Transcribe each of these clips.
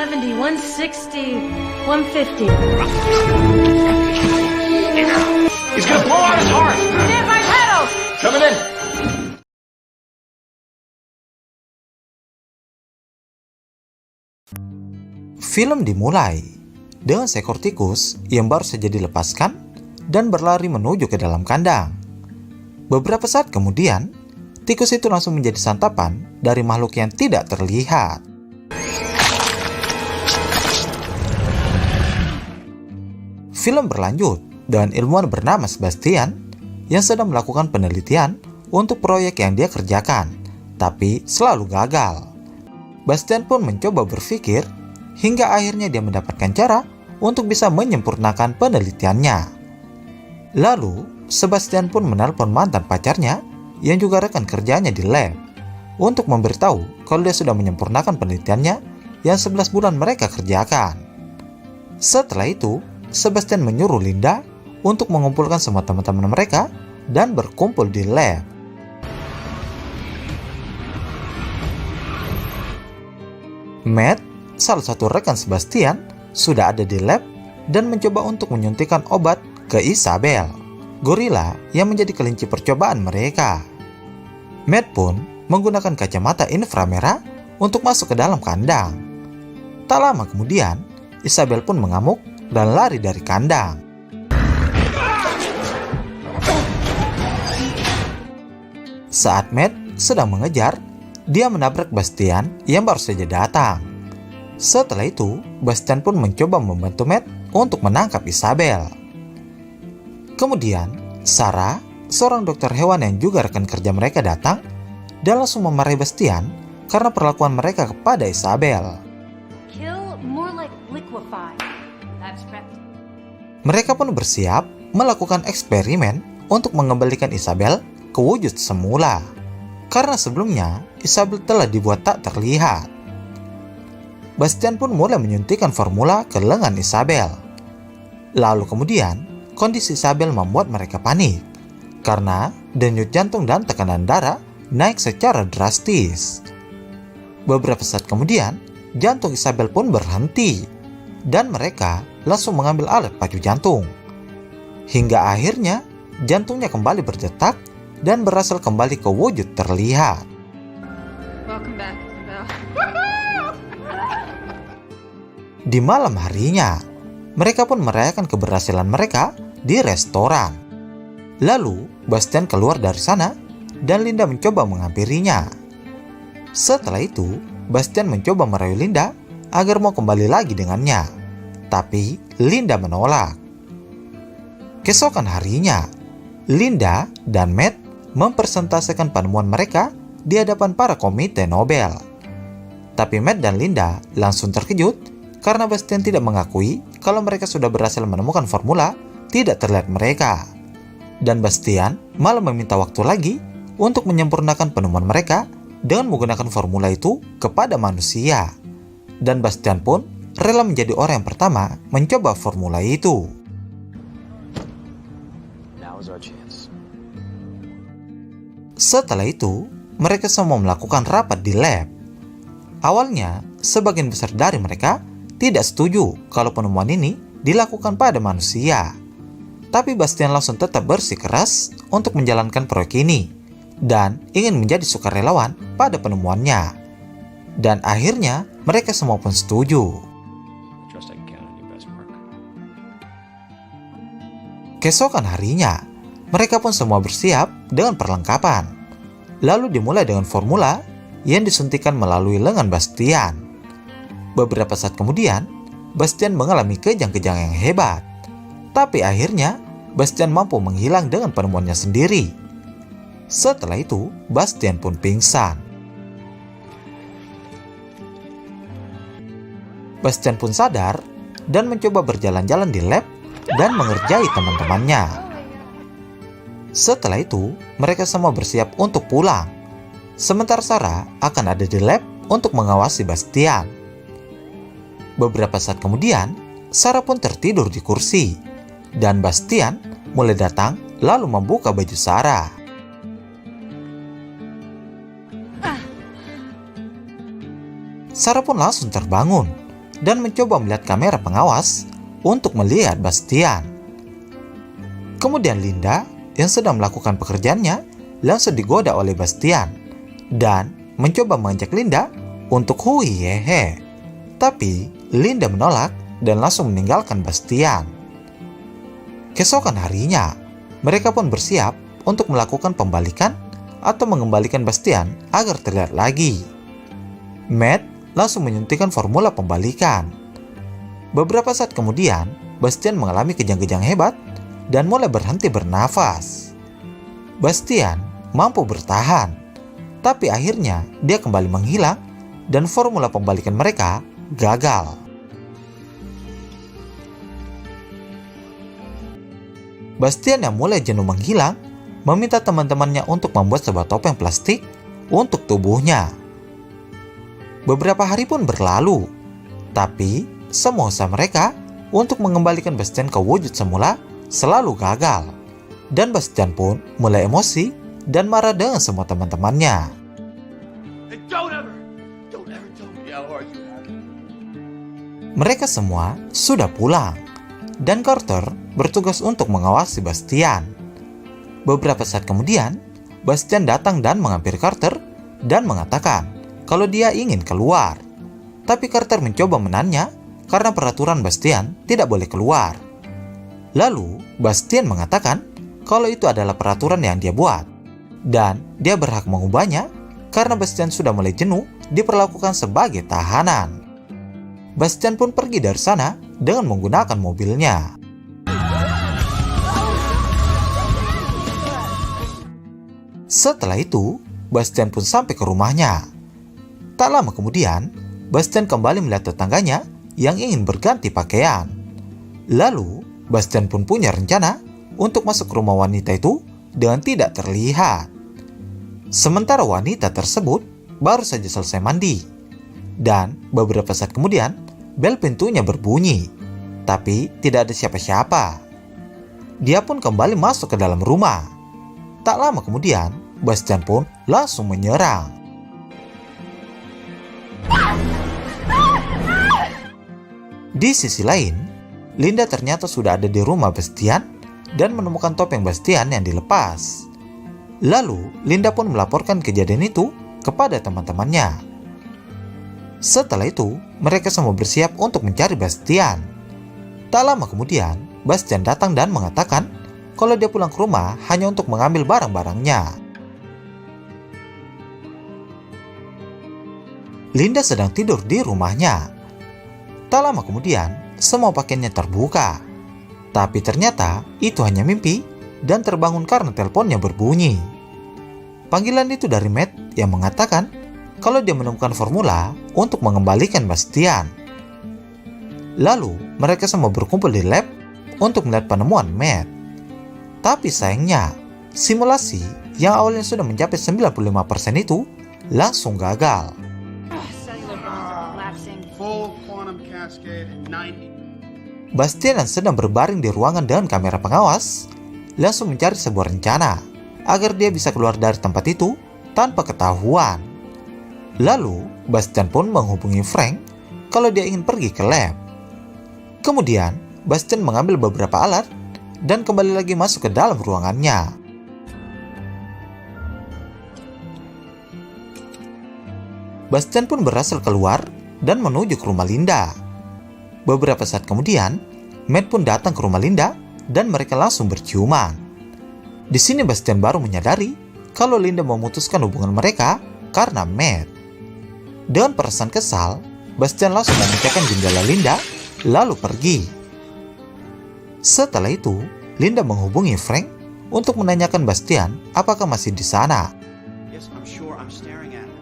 170, 160, 150. He's gonna blow out his heart! Stand by pedals! Coming in! Film dimulai dengan seekor tikus yang baru saja dilepaskan dan berlari menuju ke dalam kandang. Beberapa saat kemudian, tikus itu langsung menjadi santapan dari makhluk yang tidak terlihat. Film berlanjut dengan ilmuwan bernama Sebastian yang sedang melakukan penelitian untuk proyek yang dia kerjakan, tapi selalu gagal. Bastian pun mencoba berpikir hingga akhirnya dia mendapatkan cara untuk bisa menyempurnakan penelitiannya. Lalu, Sebastian pun menelpon mantan pacarnya yang juga rekan kerjanya di lab untuk memberitahu kalau dia sudah menyempurnakan penelitiannya yang 11 bulan mereka kerjakan. Setelah itu, Sebastian menyuruh Linda untuk mengumpulkan semua teman-teman mereka dan berkumpul di lab. Matt, salah satu rekan Sebastian, sudah ada di lab dan mencoba untuk menyuntikkan obat ke Isabel, gorila yang menjadi kelinci percobaan mereka. Matt pun menggunakan kacamata inframerah untuk masuk ke dalam kandang. Tak lama kemudian, Isabel pun mengamuk dan lari dari kandang. Saat Matt sedang mengejar, dia menabrak Bastian yang baru saja datang. Setelah itu, Bastian pun mencoba membantu Matt untuk menangkap Isabel. Kemudian, Sarah, seorang dokter hewan yang juga rekan kerja mereka datang dan langsung memarahi Bastian karena perlakuan mereka kepada Isabel. Kill more like liquefy. Abstract. Mereka pun bersiap melakukan eksperimen untuk mengembalikan Isabel ke wujud semula, karena sebelumnya Isabel telah dibuat tak terlihat. Bastian pun mulai menyuntikkan formula ke lengan Isabel. Lalu kemudian, kondisi Isabel membuat mereka panik, karena denyut jantung dan tekanan darah naik secara drastis. Beberapa saat kemudian, jantung Isabel pun berhenti, dan mereka langsung mengambil alat pacu jantung. Hingga akhirnya, jantungnya kembali berdetak dan berhasil kembali ke wujud terlihat. Welcome back, Isabel. Di malam harinya, mereka pun merayakan keberhasilan mereka di restoran. Lalu, Bastian keluar dari sana dan Linda mencoba menghampirinya. Setelah itu, Bastian mencoba merayu Linda agar mau kembali lagi dengannya, tapi Linda menolak. Keesokan harinya, Linda dan Matt mempresentasikan penemuan mereka di hadapan para komite Nobel. Tapi Matt dan Linda langsung terkejut karena Bastian tidak mengakui kalau mereka sudah berhasil menemukan formula tidak terlihat mereka. Dan Bastian malah meminta waktu lagi untuk menyempurnakan penemuan mereka dengan menggunakan formula itu kepada manusia. Dan Bastian pun rela menjadi orang yang pertama mencoba formula itu. Now is our chance. Setelah itu, mereka semua melakukan rapat di lab. Awalnya, sebagian besar dari mereka tidak setuju kalau penemuan ini dilakukan pada manusia. Tapi Bastian langsung tetap bersikeras untuk menjalankan proyek ini dan ingin menjadi sukarelawan pada penemuannya. Dan akhirnya mereka semua pun setuju. Trust I can count on your best work. Keesokan harinya, mereka pun semua bersiap dengan perlengkapan. Lalu dimulai dengan formula yang disuntikan melalui lengan Bastian. Beberapa saat kemudian, Bastian mengalami kejang-kejang yang hebat. Tapi akhirnya, Bastian mampu menghilang dengan penemuannya sendiri. Setelah itu, Bastian pun pingsan. Bastian pun sadar dan mencoba berjalan-jalan di lab dan mengerjai teman-temannya. Setelah itu, mereka semua bersiap untuk pulang. Sementara Sarah akan ada di lab untuk mengawasi Bastian. Beberapa saat kemudian, Sarah pun tertidur di kursi, dan Bastian mulai datang lalu membuka baju Sarah. Sarah pun langsung terbangun dan mencoba melihat kamera pengawas untuk melihat Bastian. Kemudian Linda yang sedang melakukan pekerjaannya langsung digoda oleh Bastian dan mencoba mengajak Linda untuk hui hehe. Tapi Linda menolak dan langsung meninggalkan Bastian. Keesokan harinya, mereka pun bersiap untuk melakukan pembalikan atau mengembalikan Bastian agar terlihat lagi. Matt langsung menyuntikkan formula pembalikan. Beberapa saat kemudian, Bastian mengalami kejang-kejang hebat dan mulai berhenti bernafas. Bastian mampu bertahan, tapi akhirnya dia kembali menghilang dan formula pembalikan mereka gagal. Bastian yang mulai jenuh menghilang meminta teman-temannya untuk membuat sebuah topeng plastik untuk tubuhnya. Beberapa hari pun berlalu, tapi semua usaha mereka untuk mengembalikan Bastian ke wujud semula selalu gagal. Dan Bastian pun mulai emosi dan marah dengan semua teman-temannya. Hey, don't ever tell me how hard you have it. Mereka semua sudah pulang, dan Carter bertugas untuk mengawasi Bastian. Beberapa saat kemudian, Bastian datang dan menghampiri Carter dan mengatakan kalau dia ingin keluar. Tapi Carter mencoba menahannya karena peraturan Bastian tidak boleh keluar. Lalu, Bastian mengatakan kalau itu adalah peraturan yang dia buat, dan dia berhak mengubahnya karena Bastian sudah mulai jenuh diperlakukan sebagai tahanan. Bastian pun pergi dari sana dengan menggunakan mobilnya. Setelah itu, Bastian pun sampai ke rumahnya. Tak lama kemudian, Bastian kembali melihat tetangganya yang ingin berganti pakaian. Lalu, Bastian pun punya rencana untuk masuk ke rumah wanita itu dengan tidak terlihat. Sementara wanita tersebut baru saja selesai mandi. Dan beberapa saat kemudian, bel pintunya berbunyi, tapi tidak ada siapa-siapa. Dia pun kembali masuk ke dalam rumah. Tak lama kemudian, Bastian pun langsung menyerang. Di sisi lain, Linda ternyata sudah ada di rumah Bastian dan menemukan topeng Bastian yang dilepas. Lalu, Linda pun melaporkan kejadian itu kepada teman-temannya. Setelah itu, mereka semua bersiap untuk mencari Bastian. Tak lama kemudian, Bastian datang dan mengatakan kalau dia pulang ke rumah hanya untuk mengambil barang-barangnya. Linda sedang tidur di rumahnya. Tak lama kemudian, semua pakaiannya terbuka. Tapi ternyata itu hanya mimpi dan terbangun karena teleponnya berbunyi. Panggilan itu dari Matt yang mengatakan kalau dia menemukan formula untuk mengembalikan Bastian. Lalu mereka semua berkumpul di lab untuk melihat penemuan Matt. Tapi sayangnya, simulasi yang awalnya sudah mencapai 95% itu langsung gagal. Cellular bonds are collapsing. Full quantum cascade in 90. Bastian yang sedang berbaring di ruangan dengan kamera pengawas langsung mencari sebuah rencana agar dia bisa keluar dari tempat itu tanpa ketahuan. Lalu, Bastian pun menghubungi Frank kalau dia ingin pergi ke lab. Kemudian, Bastian mengambil beberapa alat dan kembali lagi masuk ke dalam ruangannya. Bastian pun berhasil keluar dan menuju ke rumah Linda. Beberapa saat kemudian, Matt pun datang ke rumah Linda dan mereka langsung berciuman. Di sini Bastian baru menyadari kalau Linda memutuskan hubungan mereka karena Matt. Dengan perasaan kesal, Bastian langsung memecahkan jendela Linda lalu pergi. Setelah itu, Linda menghubungi Frank untuk menanyakan Bastian apakah masih di sana. Yes, I'm sure I'm staring at her.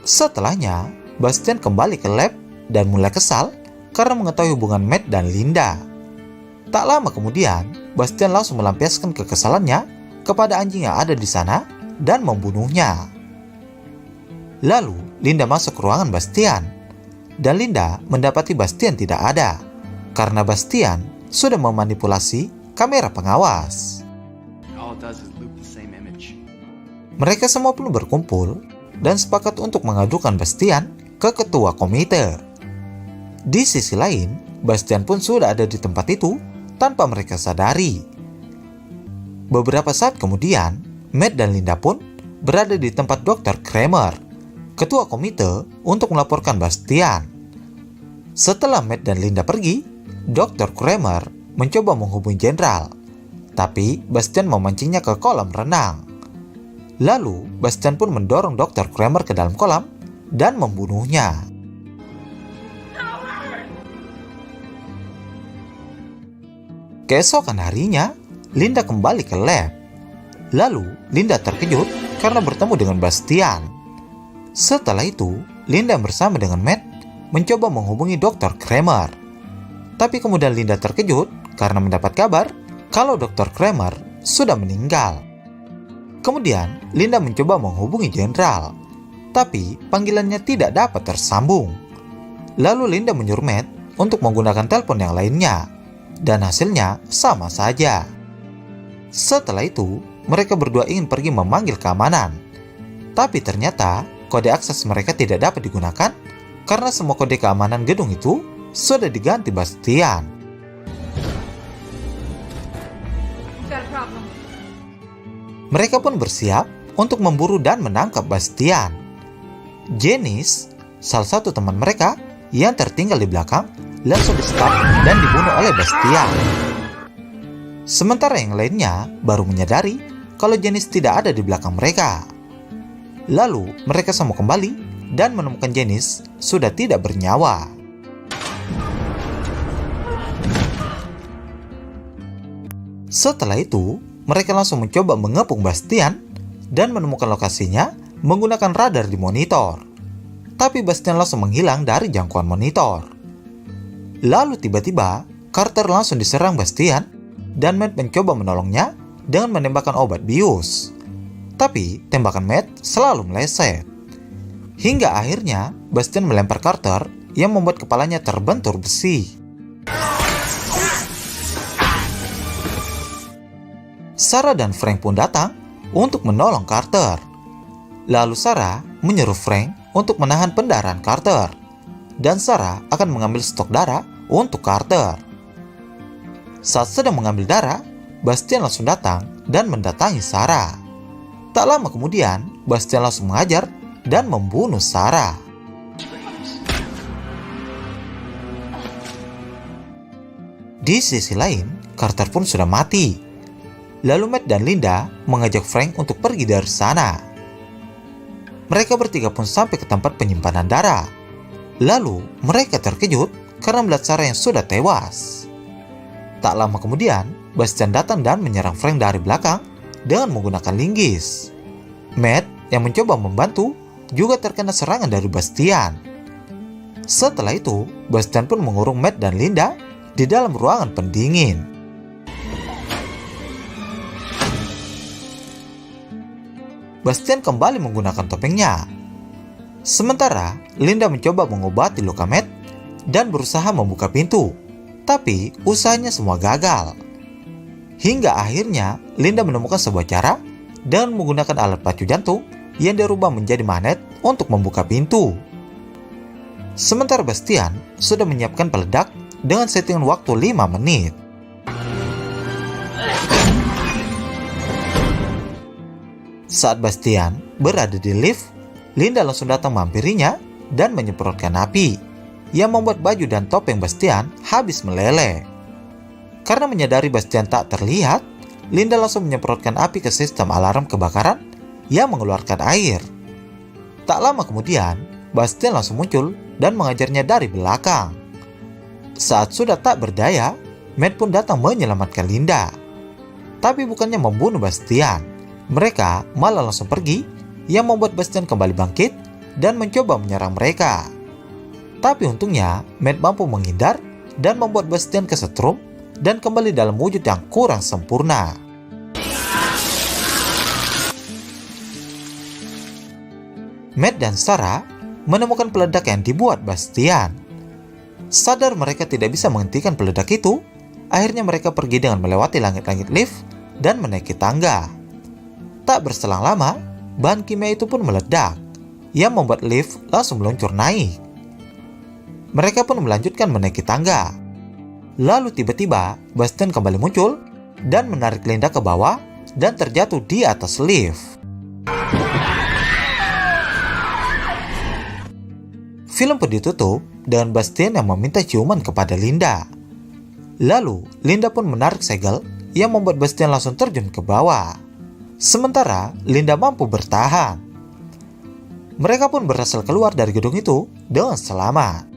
Setelahnya, Bastian kembali ke lab dan mulai kesal karena mengetahui hubungan Matt dan Linda. Tak lama kemudian, Bastian langsung melampiaskan kekesalannya kepada anjing yang ada di sana dan membunuhnya. Lalu, Linda masuk ke ruangan Bastian, dan Linda mendapati Bastian tidak ada karena Bastian sudah memanipulasi kamera pengawas. All it does is loop the same image. Mereka semua pun berkumpul dan sepakat untuk mengadukan Bastian ke ketua komite. Di sisi lain, Bastian pun sudah ada di tempat itu tanpa mereka sadari. Beberapa saat kemudian, Matt dan Linda pun berada di tempat Dr. Kramer, ketua komite untuk melaporkan Bastian. Setelah Matt dan Linda pergi, Dr. Kramer mencoba menghubungi jenderal, tapi Bastian memancingnya ke kolam renang. Lalu, Bastian pun mendorong Dr. Kramer ke dalam kolam dan membunuhnya. Keesokan harinya, Linda kembali ke lab. Lalu, Linda terkejut karena bertemu dengan Bastian. Setelah itu, Linda bersama dengan Matt mencoba menghubungi Dr. Kramer. Tapi kemudian Linda terkejut karena mendapat kabar kalau Dr. Kramer sudah meninggal. Kemudian, Linda mencoba menghubungi jenderal, tapi panggilannya tidak dapat tersambung. Lalu Linda menyuruh Matt untuk menggunakan telepon yang lainnya, dan hasilnya sama saja. Setelah itu, mereka berdua ingin pergi memanggil keamanan. Tapi ternyata kode akses mereka tidak dapat digunakan karena semua kode keamanan gedung itu sudah diganti Bastian. Got a problem. Mereka pun bersiap untuk memburu dan menangkap Bastian. Janice, salah satu teman mereka yang tertinggal di belakang, langsung di-stop dan dibunuh oleh Bastian. Sementara yang lainnya baru menyadari kalau Janice tidak ada di belakang mereka. Lalu mereka semua kembali dan menemukan Janice sudah tidak bernyawa. Setelah itu, mereka langsung mencoba mengepung Bastian dan menemukan lokasinya menggunakan radar di monitor. Tapi Bastian langsung menghilang dari jangkauan monitor. Lalu tiba-tiba, Carter langsung diserang Bastian dan Matt mencoba menolongnya dengan menembakkan obat bius. Tapi tembakan Matt selalu meleset. Hingga akhirnya Bastian melempar Carter yang membuat kepalanya terbentur besi. Sarah dan Frank pun datang untuk menolong Carter. Lalu Sarah menyuruh Frank untuk menahan pendarahan Carter, dan Sarah akan mengambil stok darah untuk Carter. Saat sedang mengambil darah, Bastian langsung datang dan mendatangi Sarah. Tak lama kemudian, Bastian langsung mengajar dan membunuh Sarah. Di sisi lain, Carter pun sudah mati. Lalu Matt dan Linda mengajak Frank untuk pergi dari sana. Mereka bertiga pun sampai ke tempat penyimpanan darah. Lalu mereka terkejut karena melihat Sarah yang sudah tewas. Tak lama kemudian, Bastian datang dan menyerang Frank dari belakang dengan menggunakan linggis. Matt yang mencoba membantu juga terkena serangan dari Bastian. Setelah itu, Bastian pun mengurung Matt dan Linda di dalam ruangan pendingin. Bastian kembali menggunakan topengnya. Sementara, Linda mencoba mengobati luka Matt dan berusaha membuka pintu. Tapi usahanya semua gagal. Hingga akhirnya Linda menemukan sebuah cara dengan menggunakan alat pacu jantung yang dirubah menjadi magnet untuk membuka pintu. Sementara Bastian sudah menyiapkan peledak dengan settingan waktu 5 menit. Saat Bastian berada di lift, Linda langsung datang menghampirinya dan menyemprotkan api yang membuat baju dan topeng Bastian habis meleleh. Karena menyadari Bastian tak terlihat, Linda langsung menyemprotkan api ke sistem alarm kebakaran yang mengeluarkan air. Tak lama kemudian, Bastian langsung muncul dan mengajarnya dari belakang. Saat sudah tak berdaya, Matt pun datang menyelamatkan Linda. Tapi bukannya membunuh Bastian, mereka malah langsung pergi yang membuat Bastian kembali bangkit dan mencoba menyerang mereka. Tapi untungnya Matt mampu menghindar dan membuat Bastian kesetrum dan kembali dalam wujud yang kurang sempurna. Matt dan Sarah menemukan peledak yang dibuat Bastian. Sadar mereka tidak bisa menghentikan peledak itu, akhirnya mereka pergi dengan melewati langit-langit lift dan menaiki tangga. Tak berselang lama, bahan kimia itu pun meledak, yang membuat lift langsung meluncur naik. Mereka pun melanjutkan menaiki tangga. Lalu tiba-tiba Bastian kembali muncul dan menarik Linda ke bawah dan terjatuh di atas lift. Film pun ditutup dengan Bastian yang meminta ciuman kepada Linda. Lalu Linda pun menarik segel yang membuat Bastian langsung terjun ke bawah. Sementara Linda mampu bertahan. Mereka pun berhasil keluar dari gedung itu dengan selamat.